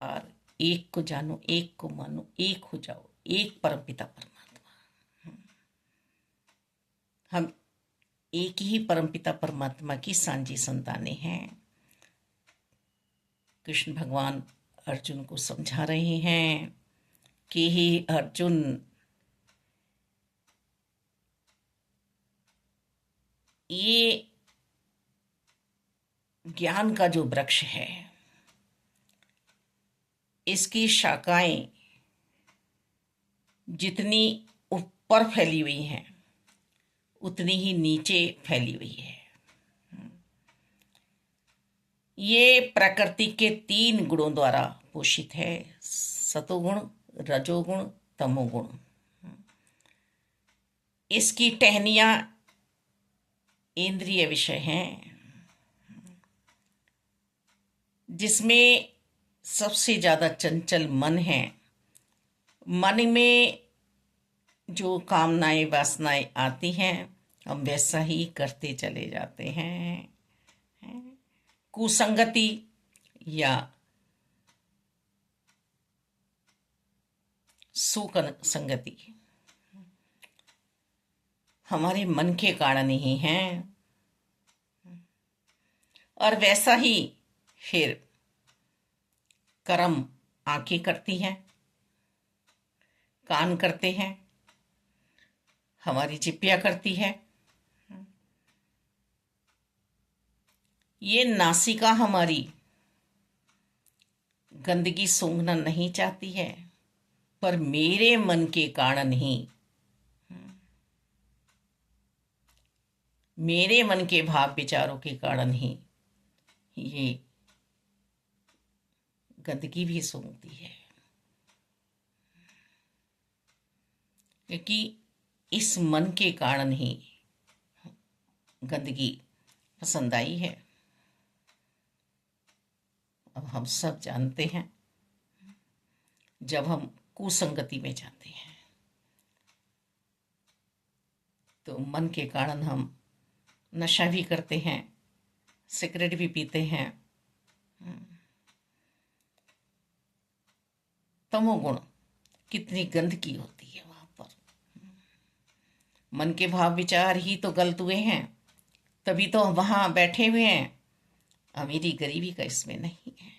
और एक को जानो, एक को मानो, एक हो जाओ, एक परमपिता परमात्मा। हम एक ही परमपिता परमात्मा की सांझी संतानें हैं। कृष्ण भगवान अर्जुन को समझा रहे हैं कि हे अर्जुन, ये ज्ञान का जो वृक्ष है, इसकी शाखाएं जितनी ऊपर फैली हुई हैं उतनी ही नीचे फैली हुई है। ये प्रकृति के 3 गुणों द्वारा पोषित है, सतोगुण, रजोगुण, तमोगुण। इसकी टहनियां इंद्रिय विषय हैं, जिसमें सबसे ज्यादा चंचल मन है। मन में जो कामनाएं वासनाएं आती हैं, हम वैसा ही करते चले जाते हैं। कुसंगति या सुसंगति हमारे मन के कारण ही है, और वैसा ही फिर कर्म आंखें करती हैं, कान करते हैं, हमारी जिह्वा करती है। ये नासिका हमारी गंदगी सूंघना नहीं चाहती है, पर मेरे मन के कारण ही, मेरे मन के भाव विचारों के कारण ही ये गंदगी भी सूंघती है, क्योंकि इस मन के कारण ही गंदगी पसंद आई है। अब हम सब जानते हैं, जब हम कुसंगति में जाते हैं तो मन के कारण हम नशा भी करते हैं, सिगरेट भी पीते हैं। तमोगुण, कितनी गंदगी होती है वहां पर। मन के भाव विचार ही तो गलत हुए हैं, तभी तो वहां बैठे हुए हैं। अमीरी गरीबी का इसमें नहीं है।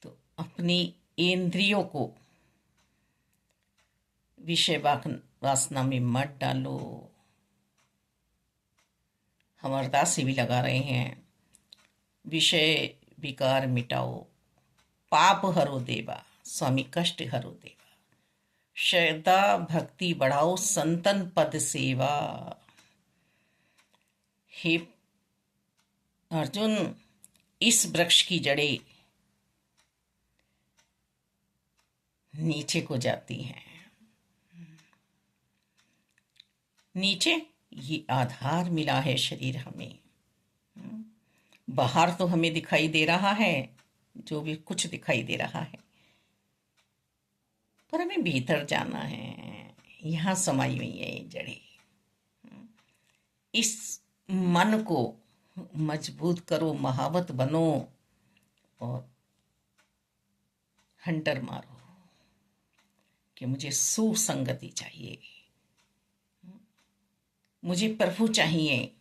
तो अपनी इंद्रियों को विषय वासना में मत डालो। हम अरदास से भी लगा रहे हैं, विषय विकार मिटाओ, पाप हरो देवा, स्वामी कष्ट हरो देवा, श्रद्धा भक्ति बढ़ाओ, संतन पद सेवा। हे अर्जुन, इस वृक्ष की जड़ें नीचे को जाती हैं। नीचे ये आधार मिला है शरीर हमें। बाहर तो हमें दिखाई दे रहा है, जो भी कुछ दिखाई दे रहा है, पर हमें भीतर जाना है। यहाँ समाई हुई है ये जड़ें। इस मन को मजबूत करो, महावत बनो और हंटर मारो कि मुझे सुसंगति चाहिए, मुझे प्रभु चाहिए,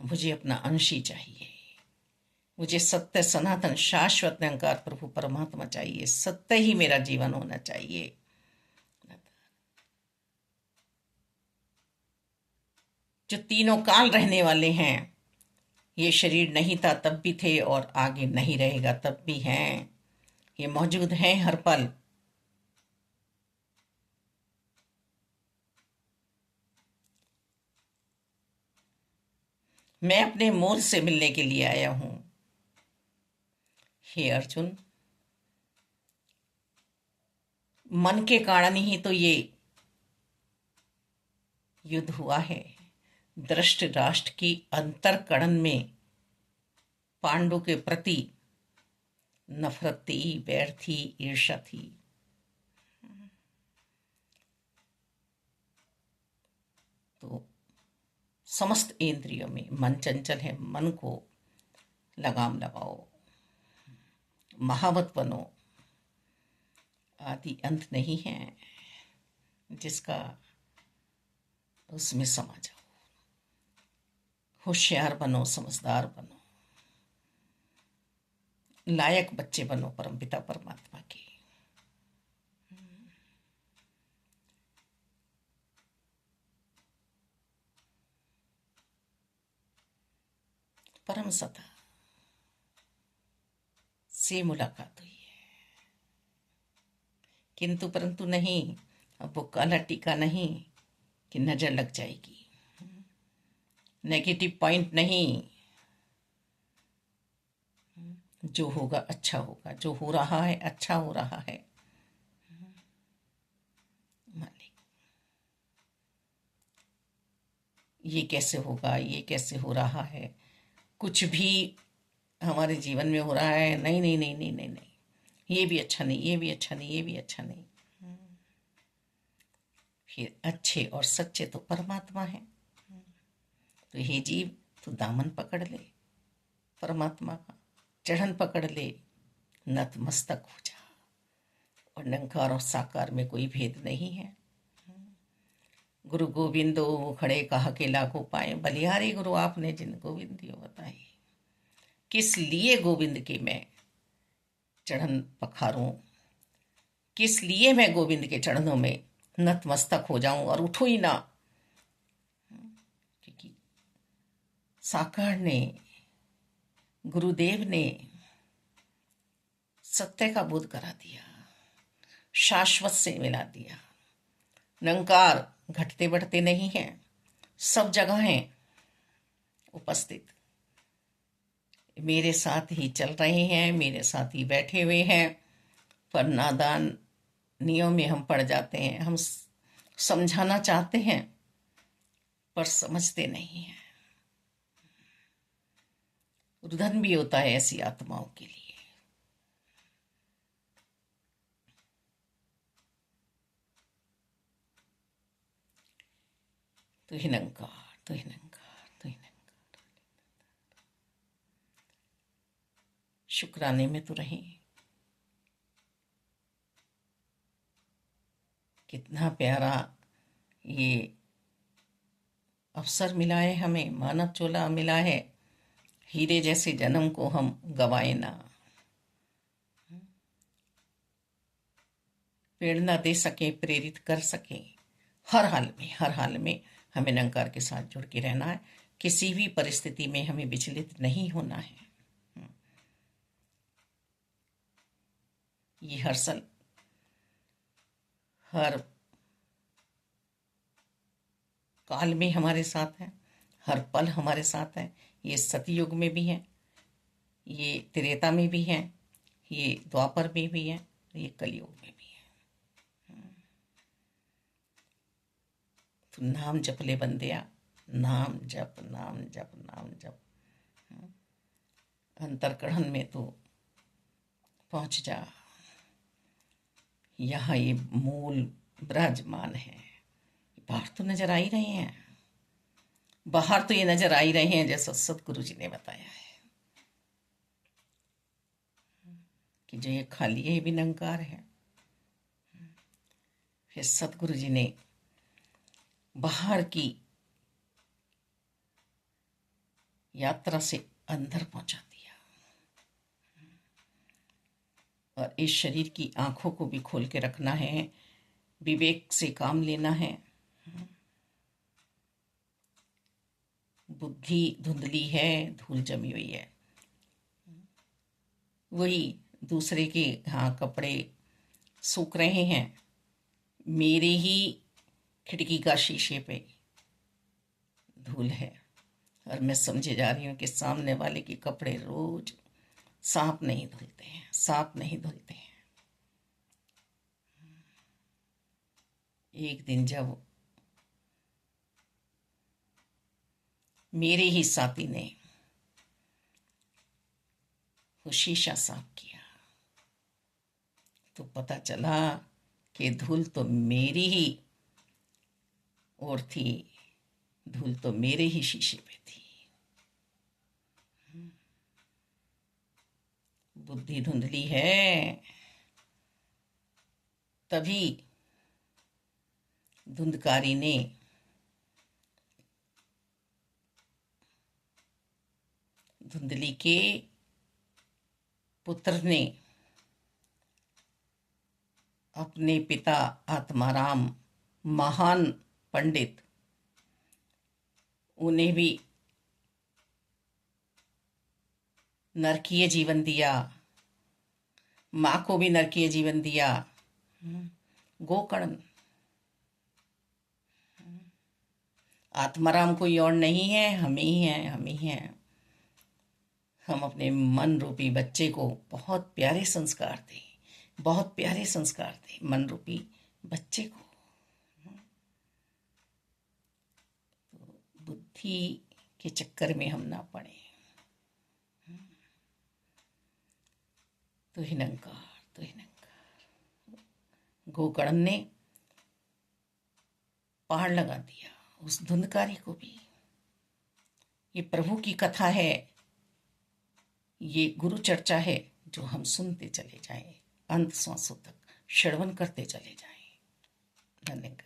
मुझे अपना अंशी चाहिए, मुझे सत्य सनातन शाश्वत निरंकार प्रभु परमात्मा चाहिए। सत्य ही मेरा जीवन होना चाहिए। जो तीनों काल रहने वाले हैं, ये शरीर नहीं था तब भी थे, और आगे नहीं रहेगा तब भी हैं। ये मौजूद हैं हर पल। मैं अपने मूल से मिलने के लिए आया हूं। हे अर्जुन, मन के कारण ही तो ये युद्ध हुआ है। धृष्ट राष्ट्र की अंतरकरण में पांडु के प्रति नफरत थी, बैर थी, ईर्ष्या थी। तो समस्त इंद्रियों में मन चंचल है, मन को लगाम लगाओ। महावत बनो, आदि अंत नहीं है जिसका, उसमें समा जाओ। होशियार बनो, समझदार बनो, लायक बच्चे बनो परमपिता परमात्मा के। परम सता से मुलाकात हुई है, किंतु परंतु नहीं। अब वो काला टीका नहीं कि नजर लग जाएगी, नेगेटिव पॉइंट नहीं। जो होगा अच्छा होगा, जो हो रहा है अच्छा हो रहा है। मालिक, ये कैसे होगा, ये कैसे हो रहा है, कुछ भी हमारे जीवन में हो रहा है, नहीं नहीं नहीं नहीं नहीं नहीं, ये भी अच्छा नहीं, ये भी अच्छा नहीं, ये भी अच्छा नहीं। फिर अच्छे और सच्चे तो परमात्मा है। तो हे जीव, तू दामन पकड़ ले परमात्मा का, चढ़न पकड़ ले, नतमस्तक हो जा। और निरंकार और साकार में कोई भेद नहीं है। गुरु गोविंदो खड़े कहा के लाखों पाए, बलिहारी गुरु आपने जिन गोविंदियो बताए। किस लिए गोविंद के मैं चढ़न पखारूं, किस लिए मैं गोविंद के चरणों में नतमस्तक हो जाऊं और उठूं ही ना। क्योंकि साकार ने, गुरुदेव ने सत्य का बोध करा दिया, शाश्वत से मिला दिया। निरंकार घटते बढ़ते नहीं है, सब जगह हैं उपस्थित, मेरे साथ ही चल रहे हैं, मेरे साथ ही बैठे हुए हैं। पर नादान नियम में हम पड़ जाते हैं, हम समझाना चाहते हैं पर समझते नहीं हैं। रुदन भी होता है ऐसी आत्माओं के लिए। तो ही निरंकार, तो ही निरंकार, तो ही निरंकार, शुक्राने में तो रहे। कितना प्यारा ये अवसर मिला है हमें, मानव चोला मिला है। हीरे जैसे जन्म को हम गवाए ना, प्रेरणा दे सके, प्रेरित कर सके। हर हाल में, हर हाल में हमें निरंकार के साथ जुड़ के रहना है। किसी भी परिस्थिति में हमें विचलित नहीं होना है। ये हर साल, हर काल में हमारे साथ है, हर पल हमारे साथ है। ये सतयुग में भी है, ये त्रेता में भी है, ये द्वापर में भी है, ये कलयुग में भी है। तो नाम जप ले बंदिया, नाम जप, नाम जप, नाम जप। अंतरकढ़न में तो पहुंच जा, यहाँ ये मूल विराजमान है। बाहर तो नजर आ ही रहे हैं, बाहर तो ये नजर आ ही रहे हैं, जैसा सतगुरु जी ने बताया है कि जो ये खाली है ये भी निरंकार है। फिर सतगुरु जी ने बाहर की यात्रा से अंदर पहुंचा दिया, और इस शरीर की आंखों को भी खोल के रखना है, विवेक से काम लेना है। बुद्धि धुंधली है, धूल जमी हुई है, वही दूसरे के हाँ कपड़े सूख रहे हैं, मेरे ही खिड़की का शीशे पे धूल है, और मैं समझे जा रही हूँ कि सामने वाले के कपड़े रोज सांप नहीं धुलते हैं, सांप नहीं धुलते हैं। एक दिन जब मेरे ही साथी ने वो शीशा साफ किया तो पता चला कि धूल तो मेरी ही और थी, धूल तो मेरे ही शीशे पे थी। बुद्धि धुंधली है, तभी धुंधकारी ने धुंधली के पुत्र ने अपने पिता आत्माराम, महान पंडित, उन्हें भी नरकीय जीवन दिया, माँ को भी नरकीय जीवन दिया। गोकर्ण, आत्माराम कोई और नहीं है, हम ही हैं, हम ही हैं। हम अपने मन रूपी बच्चे को बहुत प्यारे संस्कार दें, बहुत प्यारे संस्कार दें मन रूपी बच्चे को। बुद्धि के चक्कर में हम ना पड़े। तो हिनंकार, तो हिनंकार। गोकर्ण ने पहाड़ लगा दिया उस धुंधकारी को भी। ये प्रभु की कथा है, ये गुरु चर्चा है, जो हम सुनते चले जाएं, अंत सांसों तक श्रवण करते चले जाएं। धन्यवाद।